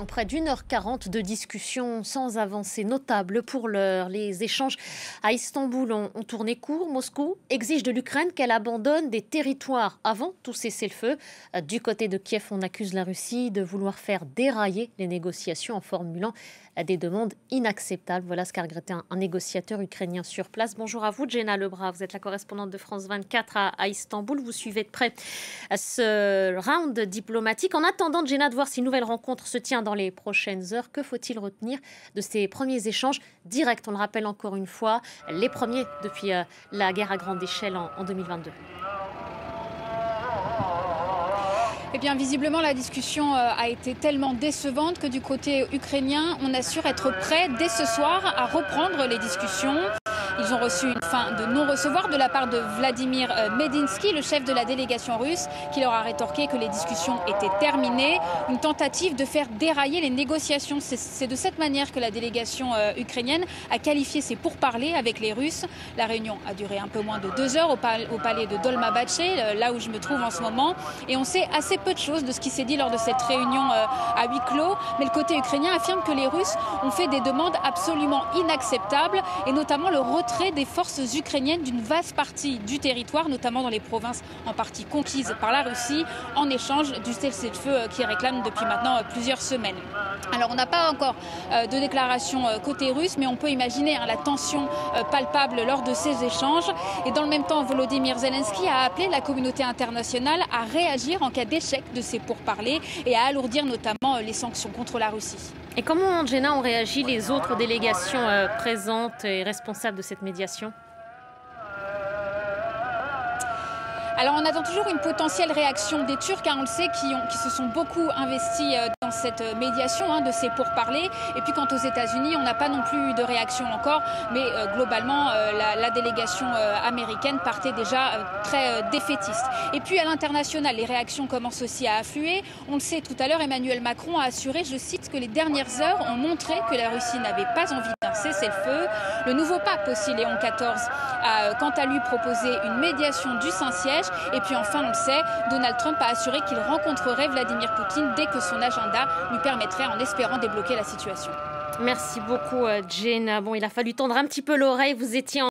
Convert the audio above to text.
Près d'1h40 de discussion sans avancée notable pour l'heure. Les échanges à Istanbul ont tourné court. Moscou exige de l'Ukraine qu'elle abandonne des territoires avant tout cessez-le-feu. Du côté de Kiev, on accuse la Russie de vouloir faire dérailler les négociations en formulant des demandes inacceptables. Voilà ce qu'a regretté un négociateur ukrainien sur place. Bonjour à vous, Jenna Lebras. Vous êtes la correspondante de France 24 à Istanbul. Vous suivez de près ce round diplomatique. En attendant, Jenna, de voir si une nouvelle rencontre se tient dans les prochaines heures, que faut-il retenir de ces premiers échanges directs? On le rappelle encore une fois, les premiers depuis la guerre à grande échelle en 2022. Eh bien, visiblement, la discussion a été tellement décevante que du côté ukrainien, on assure être prêt dès ce soir à reprendre les discussions. Ils ont reçu une fin de non-recevoir de la part de Vladimir Medinsky, le chef de la délégation russe, qui leur a rétorqué que les discussions étaient terminées. Une tentative de faire dérailler les négociations. C'est de cette manière que la délégation ukrainienne a qualifié ses pourparlers avec les Russes. La réunion a duré un peu moins de 2 heures au palais de Dolmabahce, là où je me trouve en ce moment. Et on sait assez peu de choses de ce qui s'est dit lors de cette réunion à huis clos. Mais le côté ukrainien affirme que les Russes ont fait des demandes absolument inacceptables, et notamment le retrait des forces ukrainiennes d'une vaste partie du territoire, notamment dans les provinces en partie conquises par la Russie, en échange du cessez-le-feu qui réclame depuis maintenant plusieurs semaines. Alors, on n'a pas encore de déclaration côté russe, mais on peut imaginer la tension palpable lors de ces échanges. Et dans le même temps, Volodymyr Zelensky a appelé la communauté internationale à réagir en cas d'échec de ces pourparlers et à alourdir notamment les sanctions contre la Russie. Et comment, Jenna, ont réagi les autres délégations présentes et responsables de cette médiation ? Alors, on attend toujours une potentielle réaction des Turcs, on le sait, qui se sont beaucoup investis dans cette médiation de ces pourparlers. Et puis, quant aux États-Unis, on n'a pas non plus eu de réaction encore, mais globalement, la délégation américaine partait déjà très défaitiste. Et puis, à l'international, les réactions commencent aussi à affluer. On le sait, tout à l'heure, Emmanuel Macron a assuré, je cite, que les dernières heures ont montré que la Russie n'avait pas envie d'un cessez-le-feu. Le nouveau pape aussi, Léon XIV, a quant à lui proposé une médiation du Saint-Siège. Et puis enfin, on le sait, Donald Trump a assuré qu'il rencontrerait Vladimir Poutine dès que son agenda lui permettrait, en espérant débloquer la situation. Merci beaucoup, Jenna. Bon, il a fallu tendre un petit peu l'oreille. Vous étiez